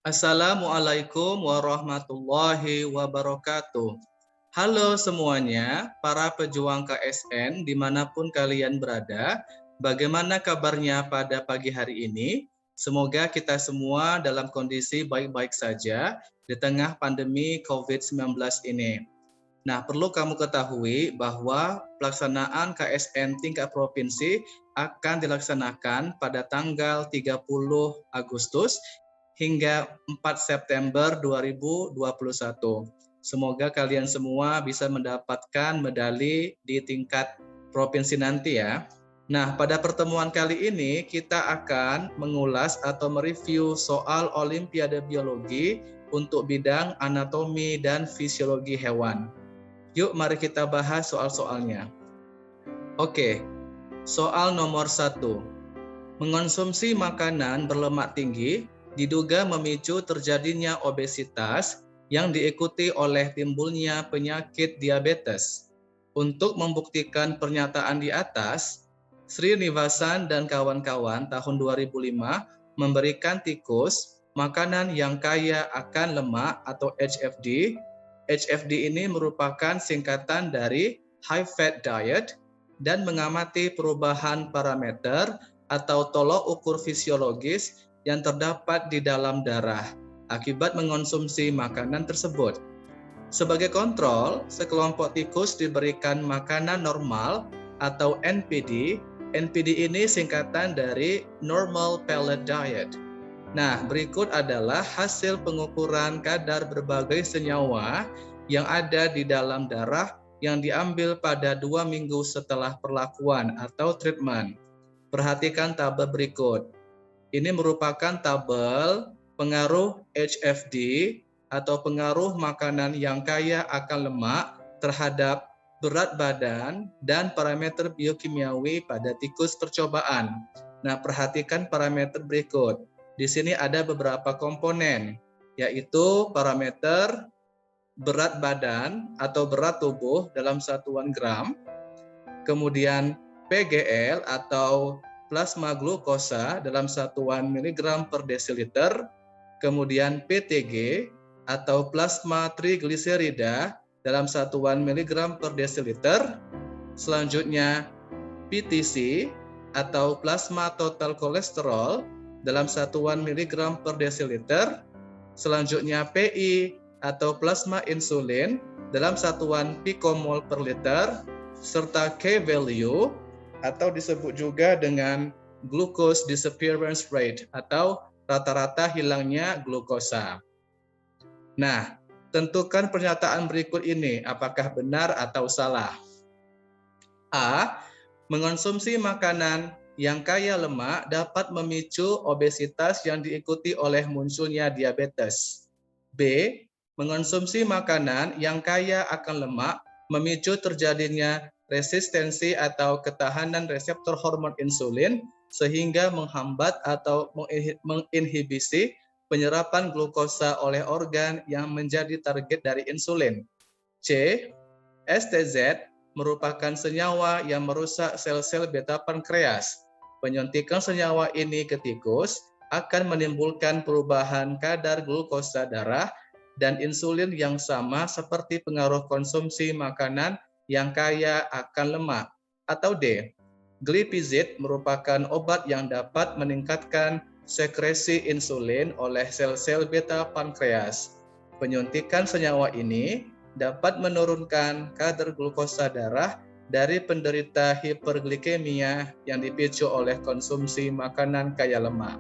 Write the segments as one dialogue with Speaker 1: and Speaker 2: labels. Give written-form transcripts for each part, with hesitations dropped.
Speaker 1: Assalamualaikum warahmatullahi wabarakatuh. Halo semuanya, para pejuang KSN dimanapun kalian berada. Bagaimana kabarnya pada pagi hari ini? Semoga kita semua dalam kondisi baik-baik saja di tengah pandemi COVID-19 ini. Nah, perlu kamu ketahui bahwa pelaksanaan KSN tingkat provinsi akan dilaksanakan pada tanggal 30 Agustus hingga 4 September 2021. Semoga kalian semua bisa mendapatkan medali di tingkat provinsi nanti ya. Nah, pada pertemuan kali ini kita akan mengulas atau mereview soal Olimpiade Biologi untuk bidang anatomi dan fisiologi hewan. Yuk mari kita bahas soal-soalnya. Oke, soal nomor 1. Mengonsumsi makanan berlemak tinggi diduga memicu terjadinya obesitas yang diikuti oleh timbulnya penyakit diabetes. Untuk membuktikan pernyataan di atas, Srinivasan dan kawan-kawan tahun 2005 memberikan tikus makanan yang kaya akan lemak atau HFD. HFD ini merupakan singkatan dari high fat diet dan mengamati perubahan parameter atau tolok ukur fisiologis yang terdapat di dalam darah akibat mengonsumsi makanan tersebut. Sebagai kontrol, sekelompok tikus diberikan makanan normal atau NPD. NPD ini singkatan dari Normal Pellet Diet. Nah, berikut adalah hasil pengukuran kadar berbagai senyawa yang ada di dalam darah yang diambil pada 2 minggu setelah perlakuan atau treatment. Perhatikan tabel berikut. Ini merupakan tabel pengaruh HFD atau pengaruh makanan yang kaya akan lemak terhadap berat badan dan parameter biokimiawi pada tikus percobaan. Nah, perhatikan parameter berikut. Di sini ada beberapa komponen, yaitu parameter berat badan atau berat tubuh dalam satuan gram, kemudian PGL atau plasma glukosa dalam satuan miligram per desiliter, kemudian PTG atau plasma trigliserida dalam satuan miligram per desiliter, selanjutnya PTC atau plasma total kolesterol dalam satuan miligram per desiliter, selanjutnya PI atau plasma insulin dalam satuan pikomol per liter, serta K-value atau disebut juga dengan glucose disappearance rate atau rata-rata hilangnya glukosa. Nah, tentukan pernyataan berikut ini apakah benar atau salah. A. Mengonsumsi makanan yang kaya lemak dapat memicu obesitas yang diikuti oleh munculnya diabetes. B. Mengonsumsi makanan yang kaya akan lemak memicu terjadinya resistensi atau ketahanan reseptor hormon insulin sehingga menghambat atau menginhibisi penyerapan glukosa oleh organ yang menjadi target dari insulin. C. STZ merupakan senyawa yang merusak sel-sel beta pankreas. Penyuntikan senyawa ini ke tikus akan menimbulkan perubahan kadar glukosa darah dan insulin yang sama seperti pengaruh konsumsi makanan yang kaya akan lemak. Atau D. Glipizid merupakan obat yang dapat meningkatkan sekresi insulin oleh sel-sel beta pankreas. Penyuntikan senyawa ini dapat menurunkan kadar glukosa darah dari penderita hiperglikemia yang dipicu oleh konsumsi makanan kaya lemak.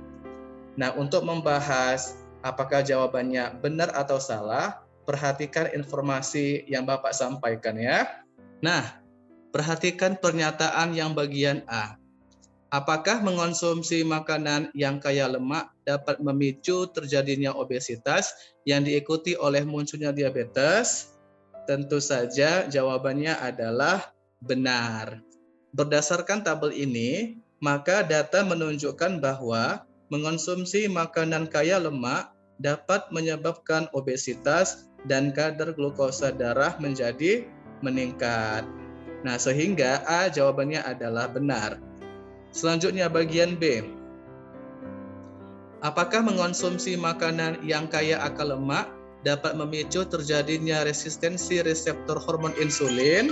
Speaker 1: Nah, untuk membahas apakah jawabannya benar atau salah, perhatikan informasi yang Bapak sampaikan ya. Nah, perhatikan pernyataan yang bagian A. Apakah mengonsumsi makanan yang kaya lemak dapat memicu terjadinya obesitas yang diikuti oleh munculnya diabetes? Tentu saja jawabannya adalah benar. Berdasarkan tabel ini, maka data menunjukkan bahwa mengonsumsi makanan kaya lemak dapat menyebabkan obesitas dan kadar glukosa darah menjadi meningkat. Nah, sehingga A jawabannya adalah benar. Selanjutnya bagian B. Apakah mengonsumsi makanan yang kaya akan lemak dapat memicu terjadinya resistensi reseptor hormon insulin?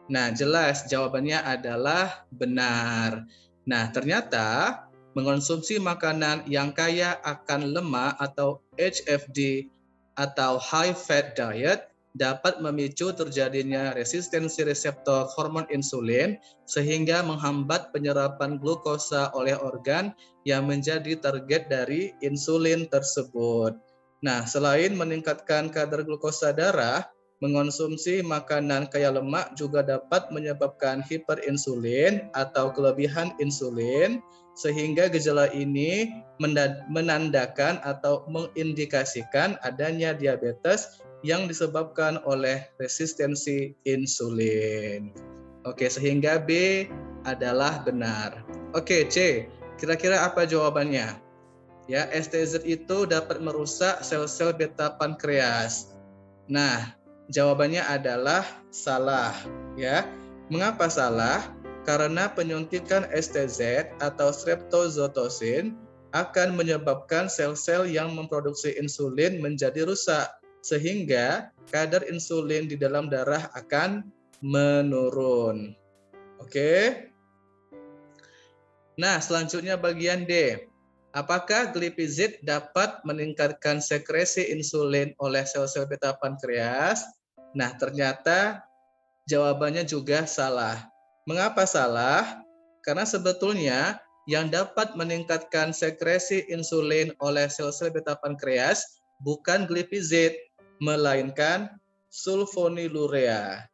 Speaker 1: Nah, jelas jawabannya adalah benar. Nah, ternyata mengonsumsi makanan yang kaya akan lemak atau HFD atau high fat diet dapat memicu terjadinya resistensi reseptor hormon insulin sehingga menghambat penyerapan glukosa oleh organ yang menjadi target dari insulin tersebut. Nah, selain meningkatkan kadar glukosa darah, mengonsumsi makanan kaya lemak juga dapat menyebabkan hiperinsulin atau kelebihan insulin, sehingga gejala ini menandakan atau mengindikasikan adanya diabetes yang disebabkan oleh resistensi insulin. Oke, sehingga B adalah benar. Oke, C. Kira-kira apa jawabannya? Ya, STZ itu dapat merusak sel-sel beta pankreas. Nah, jawabannya adalah salah, ya. Mengapa salah? Karena penyuntikan STZ atau streptozotocin akan menyebabkan sel-sel yang memproduksi insulin menjadi rusak, sehingga kadar insulin di dalam darah akan menurun. Oke. Nah, selanjutnya bagian D. Apakah glipizid dapat meningkatkan sekresi insulin oleh sel-sel beta pankreas? Nah, ternyata jawabannya juga salah. Mengapa salah? Karena sebetulnya yang dapat meningkatkan sekresi insulin oleh sel-sel beta pankreas bukan glipizid, melainkan sulfonilurea.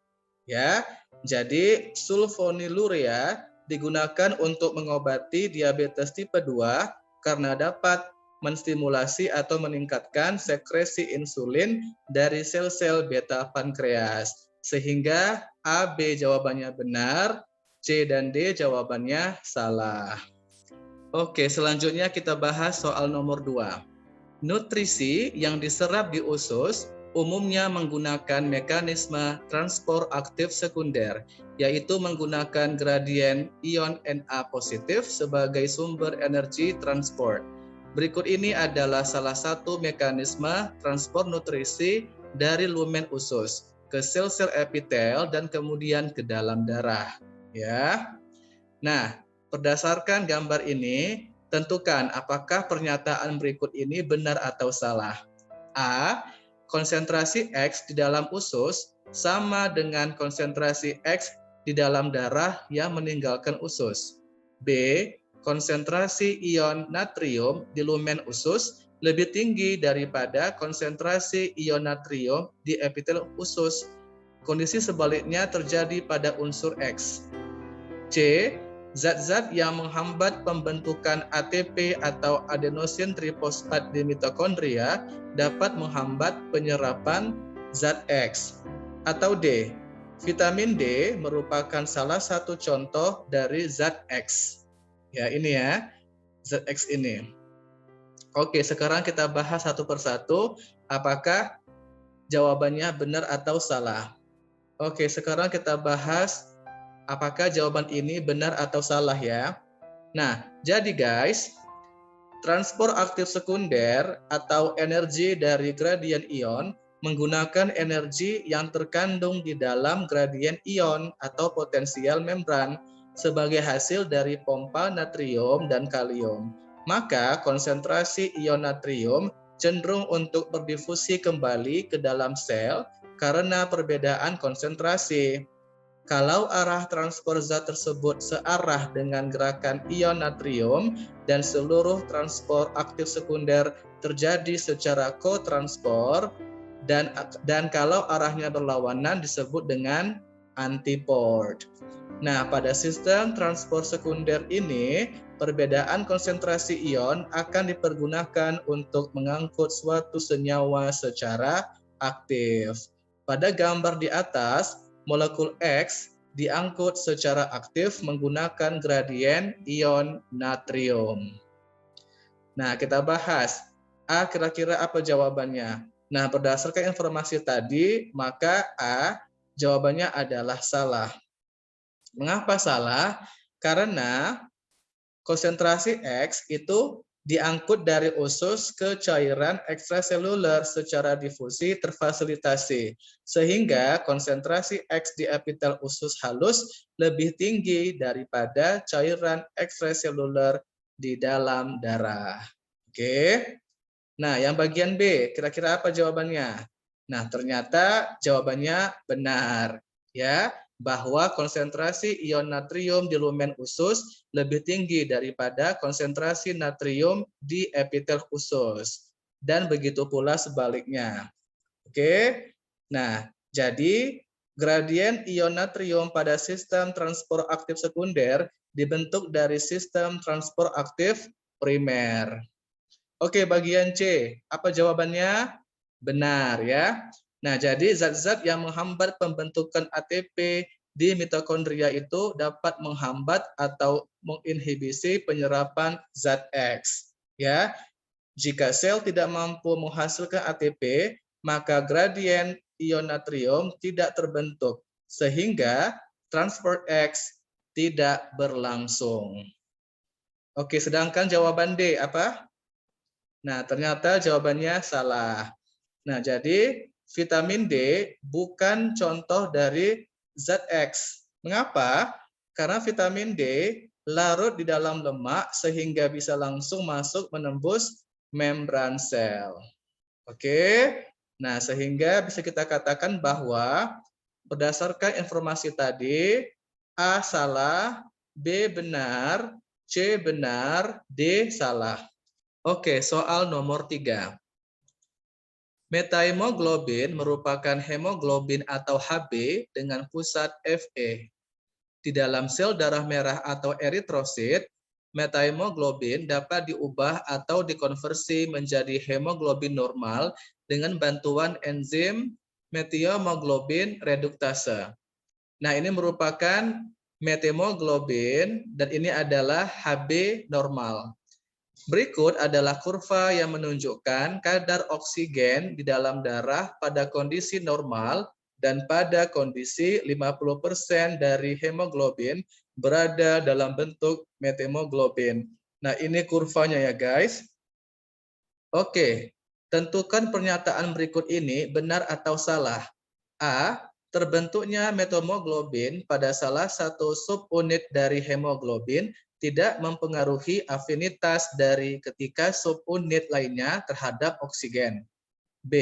Speaker 1: Ya, jadi sulfonilurea digunakan untuk mengobati diabetes tipe 2 karena dapat menstimulasi atau meningkatkan sekresi insulin dari sel-sel beta pankreas. Sehingga A, B jawabannya benar, C dan D jawabannya salah. Oke, selanjutnya kita bahas soal nomor 2. Nutrisi yang diserap di usus umumnya menggunakan mekanisme transport aktif sekunder, yaitu menggunakan gradien ion Na positif sebagai sumber energi transport. Berikut ini adalah salah satu mekanisme transport nutrisi dari lumen usus ke sel-sel epitel dan kemudian ke dalam darah. Ya. Nah, berdasarkan gambar ini, tentukan apakah pernyataan berikut ini benar atau salah. A. Konsentrasi X di dalam usus sama dengan konsentrasi X di dalam darah yang meninggalkan usus. B. Konsentrasi ion natrium di lumen usus lebih tinggi daripada konsentrasi ion natrium di epitel usus. Kondisi sebaliknya terjadi pada unsur X. C. Zat-zat yang menghambat pembentukan ATP atau adenosin trifosfat di mitokondria dapat menghambat penyerapan zat X. Atau D. Vitamin D merupakan salah satu contoh dari zat X. Ya, ini ya, zat X ini. Oke, sekarang kita bahas satu persatu apakah jawabannya benar atau salah. Oke, sekarang kita bahas apakah jawaban ini benar atau salah ya. Nah, jadi guys, transport aktif sekunder atau energi dari gradien ion menggunakan energi yang terkandung di dalam gradien ion atau potensial membran sebagai hasil dari pompa natrium dan kalium. Maka konsentrasi ion natrium cenderung untuk berdifusi kembali ke dalam sel karena perbedaan konsentrasi. Kalau arah transport zat tersebut searah dengan gerakan ion natrium dan seluruh transport aktif sekunder terjadi secara kotransport dan kalau arahnya berlawanan disebut dengan antiport. Nah, pada sistem transport sekunder ini, perbedaan konsentrasi ion akan dipergunakan untuk mengangkut suatu senyawa secara aktif. Pada gambar di atas, molekul X diangkut secara aktif menggunakan gradien ion natrium. Nah, kita bahas. A, kira-kira apa jawabannya? Nah, berdasarkan informasi tadi, maka A, jawabannya adalah salah. Mengapa salah? Karena konsentrasi X itu diangkut dari usus ke cairan ekstraseluler secara difusi terfasilitasi, sehingga konsentrasi X di epitel usus halus lebih tinggi daripada cairan ekstraseluler di dalam darah. Oke. Nah, yang bagian B, kira-kira apa jawabannya? Nah, ternyata jawabannya benar, ya, bahwa konsentrasi ion natrium di lumen usus lebih tinggi daripada konsentrasi natrium di epitel usus. Dan begitu pula sebaliknya. Oke. Nah, jadi gradien ion natrium pada sistem transport aktif sekunder dibentuk dari sistem transport aktif primer. Oke, bagian C. Apa jawabannya? Benar ya. Nah, jadi zat-zat yang menghambat pembentukan ATP di mitokondria itu dapat menghambat atau menginhibisi penyerapan zat X. Ya, jika sel tidak mampu menghasilkan ATP, maka gradien ion natrium tidak terbentuk, sehingga transport X tidak berlangsung. Oke, sedangkan jawaban D apa? Nah, ternyata jawabannya salah. Nah, jadi vitamin D bukan contoh dari zat X. Mengapa? Karena vitamin D larut di dalam lemak sehingga bisa langsung masuk menembus membran sel. Oke. Nah, sehingga bisa kita katakan bahwa berdasarkan informasi tadi, A salah, B benar, C benar, D salah. Oke, soal nomor 3. Metahemoglobin merupakan hemoglobin atau Hb dengan pusat Fe. Di dalam sel darah merah atau eritrosit, metahemoglobin dapat diubah atau dikonversi menjadi hemoglobin normal dengan bantuan enzim methemoglobin reduktase. Nah, ini merupakan metahemoglobin dan ini adalah Hb normal. Berikut adalah kurva yang menunjukkan kadar oksigen di dalam darah pada kondisi normal dan pada kondisi 50% dari hemoglobin berada dalam bentuk methemoglobin. Nah, ini kurvanya ya guys. Oke, tentukan pernyataan berikut ini benar atau salah. A. Terbentuknya methemoglobin pada salah satu subunit dari hemoglobin tidak mempengaruhi afinitas dari ketika subunit lainnya terhadap oksigen. B.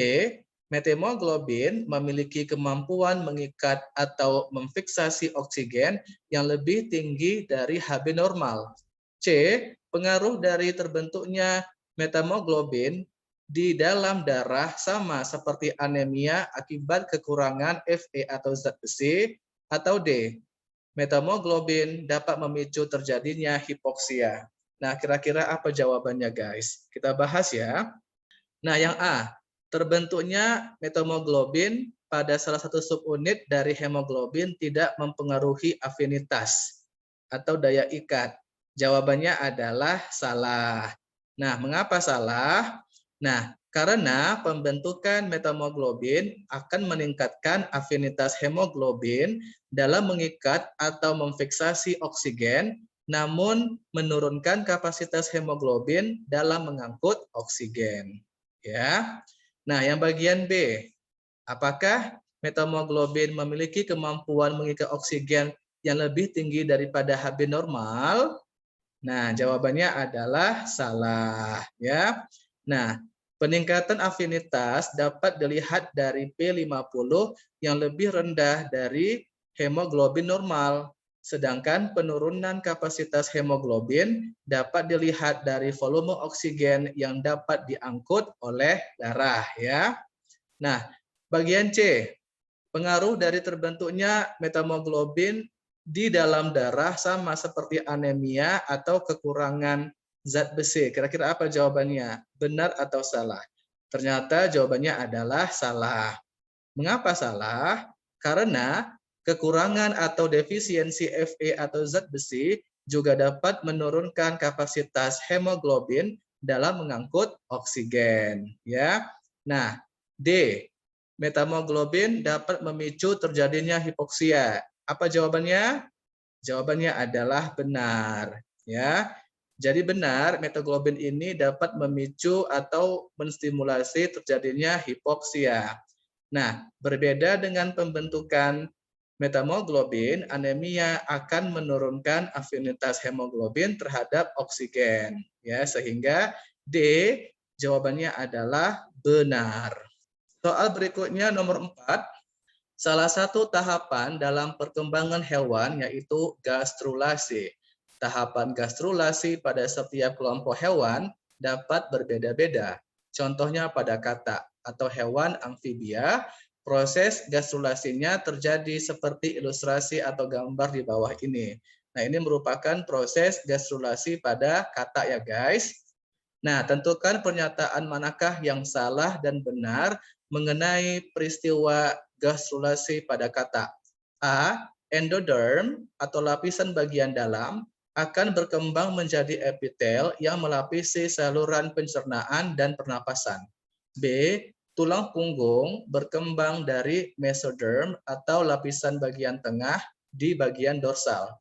Speaker 1: Methemoglobin memiliki kemampuan mengikat atau memfiksasi oksigen yang lebih tinggi dari Hb normal. C. Pengaruh dari terbentuknya methemoglobin di dalam darah sama seperti anemia akibat kekurangan Fe atau zat besi, atau D. Methemoglobin dapat memicu terjadinya hipoksia. Nah, kira-kira apa jawabannya guys? Kita bahas ya. Nah, yang A, terbentuknya methemoglobin pada salah satu subunit dari hemoglobin tidak mempengaruhi afinitas atau daya ikat. Jawabannya adalah salah. Nah, mengapa salah? Nah, karena pembentukan methemoglobin akan meningkatkan afinitas hemoglobin dalam mengikat atau memfiksasi oksigen, namun menurunkan kapasitas hemoglobin dalam mengangkut oksigen. Ya. Nah, yang bagian B, apakah methemoglobin memiliki kemampuan mengikat oksigen yang lebih tinggi daripada Hb normal? Nah, jawabannya adalah salah, ya. Nah, peningkatan afinitas dapat dilihat dari P50 yang lebih rendah dari hemoglobin normal. Sedangkan penurunan kapasitas hemoglobin dapat dilihat dari volume oksigen yang dapat diangkut oleh darah, ya. Nah, bagian C, pengaruh dari terbentuknya methemoglobin di dalam darah sama seperti anemia atau kekurangan zat besi. Kira-kira apa jawabannya? Benar atau salah? Ternyata jawabannya adalah salah. Mengapa salah? Karena kekurangan atau defisiensi Fe atau zat besi juga dapat menurunkan kapasitas hemoglobin dalam mengangkut oksigen. Ya. Nah, D. Methemoglobin dapat memicu terjadinya hipoksia. Apa jawabannya? Jawabannya adalah benar. Ya. Jadi benar, metaglobin ini dapat memicu atau menstimulasi terjadinya hipoksia. Nah, berbeda dengan pembentukan metahemoglobin, anemia akan menurunkan afinitas hemoglobin terhadap oksigen, ya, sehingga D jawabannya adalah benar. Soal berikutnya nomor 4. Salah satu tahapan dalam perkembangan hewan yaitu gastrulasi. Tahapan gastrulasi pada setiap kelompok hewan dapat berbeda-beda. Contohnya pada katak atau hewan amfibia, proses gastrulasinya terjadi seperti ilustrasi atau gambar di bawah ini. Nah, ini merupakan proses gastrulasi pada katak ya guys. Nah, tentukan pernyataan manakah yang salah dan benar mengenai peristiwa gastrulasi pada katak. A. Endoderm atau lapisan bagian dalam akan berkembang menjadi epitel yang melapisi saluran pencernaan dan pernapasan. B. Tulang punggung berkembang dari mesoderm atau lapisan bagian tengah di bagian dorsal.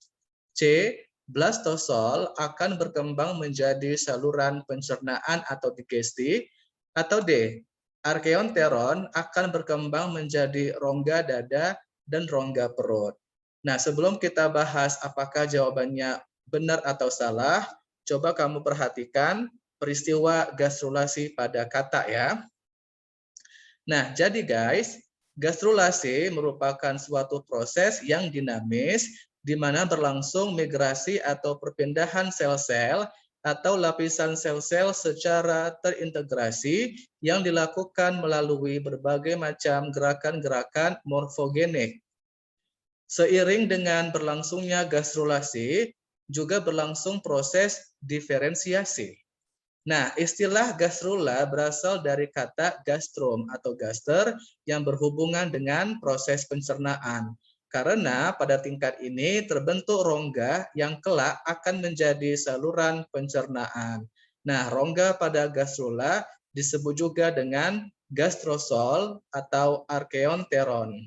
Speaker 1: C. Blastosol akan berkembang menjadi saluran pencernaan atau digesti. Atau D. Archeonteron akan berkembang menjadi rongga dada dan rongga perut. Nah, sebelum kita bahas apakah jawabannya benar atau salah, coba kamu perhatikan peristiwa gastrulasi pada katak ya. Nah, jadi guys, gastrulasi merupakan suatu proses yang dinamis di mana berlangsung migrasi atau perpindahan sel-sel atau lapisan sel-sel secara terintegrasi yang dilakukan melalui berbagai macam gerakan-gerakan morfogenik. Seiring dengan berlangsungnya gastrulasi, juga berlangsung proses diferensiasi. Nah, istilah gastrula berasal dari kata gastrum atau gaster yang berhubungan dengan proses pencernaan. Karena pada tingkat ini terbentuk rongga yang kelak akan menjadi saluran pencernaan. Nah, rongga pada gastrula disebut juga dengan gastrosol atau archeonteron.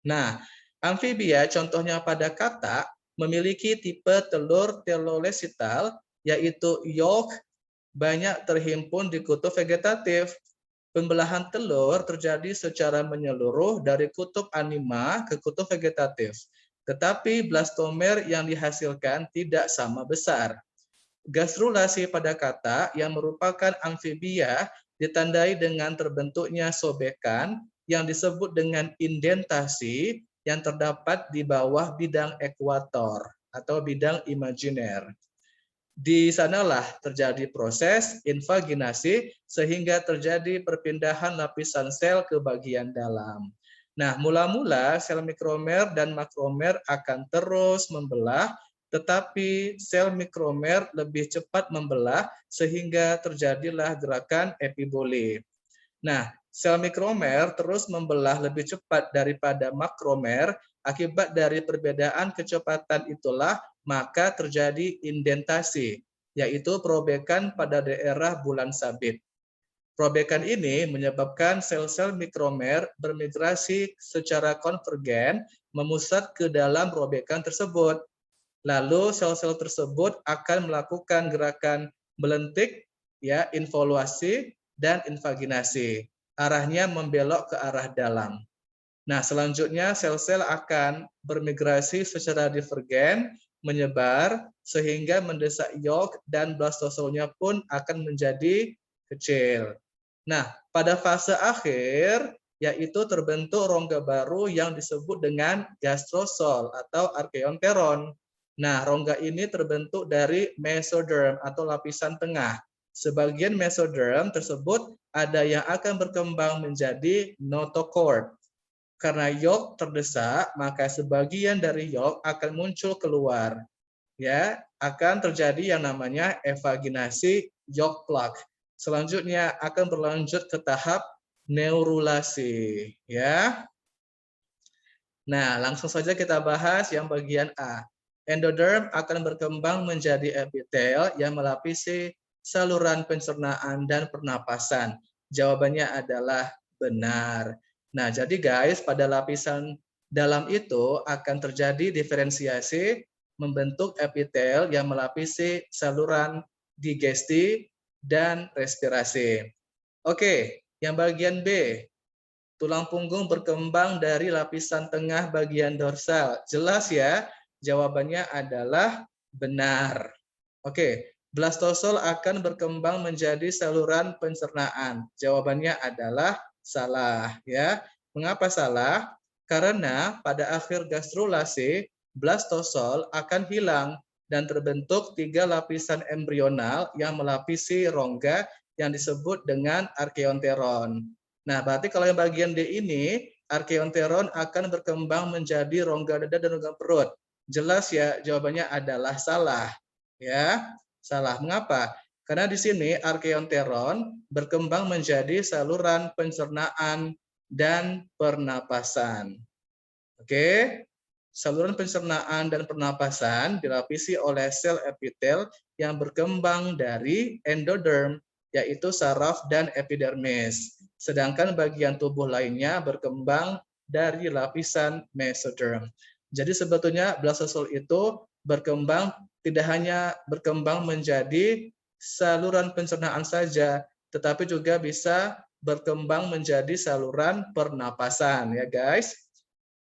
Speaker 1: Nah, amfibia contohnya pada katak memiliki tipe telur telolesital yaitu yolk banyak terhimpun di kutub vegetatif. Pembelahan telur terjadi secara menyeluruh dari kutub anima ke kutub vegetatif. Tetapi blastomer yang dihasilkan tidak sama besar. Gastrulasi pada katak yang merupakan amfibia ditandai dengan terbentuknya sobekan yang disebut dengan indentasi yang terdapat di bawah bidang ekuator atau bidang imajiner. Di sanalah terjadi proses invaginasi sehingga terjadi perpindahan lapisan sel ke bagian dalam. Nah, mula-mula sel mikromer dan makromer akan terus membelah, tetapi sel mikromer lebih cepat membelah sehingga terjadilah gerakan epiboli. Nah, sel mikromer terus membelah lebih cepat daripada makromer. Akibat dari perbedaan kecepatan itulah maka terjadi indentasi, yaitu perobekan pada daerah bulan sabit. Perobekan ini menyebabkan sel-sel mikromer bermigrasi secara konvergen memusat ke dalam robekan tersebut. Lalu sel-sel tersebut akan melakukan gerakan melentik, ya, involuasi dan invaginasi. Arahnya membelok ke arah dalam. Nah, selanjutnya sel-sel akan bermigrasi secara divergen, menyebar, sehingga mendesak yolk dan blastosolnya pun akan menjadi kecil. Nah, pada fase akhir, yaitu terbentuk rongga baru yang disebut dengan gastrosol atau archeonteron. Nah, rongga ini terbentuk dari mesoderm atau lapisan tengah. Sebagian mesoderm tersebut ada yang akan berkembang menjadi notochord. Karena yolk terdesak, maka sebagian dari yolk akan muncul keluar. Ya, akan terjadi yang namanya evaginasi yolk plug. Selanjutnya akan berlanjut ke tahap neurulasi, ya. Nah, langsung saja kita bahas yang bagian A. Endoderm akan berkembang menjadi epitel yang melapisi saluran pencernaan dan pernapasan. Jawabannya adalah benar. Nah, jadi guys, pada lapisan dalam itu akan terjadi diferensiasi membentuk epitel yang melapisi saluran digesti dan respirasi. Oke, yang bagian B. Tulang punggung berkembang dari lapisan tengah bagian dorsal. Jelas ya, jawabannya adalah benar. Oke, blastosol akan berkembang menjadi saluran pencernaan. Jawabannya adalah salah ya. Mengapa salah? Karena pada akhir gastrulasi, blastosol akan hilang dan terbentuk 3 lapisan embrional yang melapisi rongga yang disebut dengan arkeonteron. Nah, berarti kalau yang bagian D ini, arkeonteron akan berkembang menjadi rongga dada dan rongga perut. Jelas ya, jawabannya adalah salah. Ya, salah. Mengapa? Karena di sini arkeonteron berkembang menjadi saluran pencernaan dan pernapasan. Oke, saluran pencernaan dan pernapasan dilapisi oleh sel epitel yang berkembang dari endoderm, yaitu saraf dan epidermis. Sedangkan bagian tubuh lainnya berkembang dari lapisan mesoderm. Jadi sebetulnya blastosol itu berkembang tidak hanya berkembang menjadi saluran pencernaan saja, tetapi juga bisa berkembang menjadi saluran pernapasan ya guys.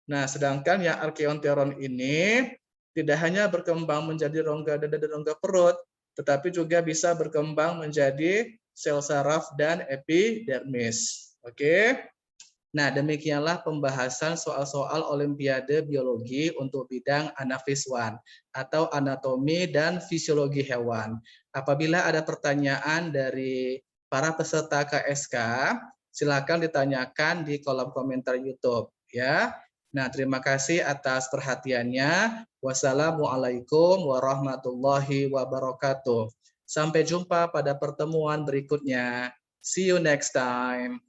Speaker 1: Nah, sedangkan yang arkeonteron ini tidak hanya berkembang menjadi rongga dada dan rongga perut, tetapi juga bisa berkembang menjadi sel saraf dan epidermis. Oke. Nah, demikianlah pembahasan soal-soal Olimpiade Biologi untuk bidang anak FIS1 atau anatomi dan fisiologi hewan. Apabila ada pertanyaan dari para peserta KSK, silakan ditanyakan di kolom komentar YouTube ya. Nah, terima kasih atas perhatiannya. Wassalamualaikum warahmatullahi wabarakatuh. Sampai jumpa pada pertemuan berikutnya. See you next time.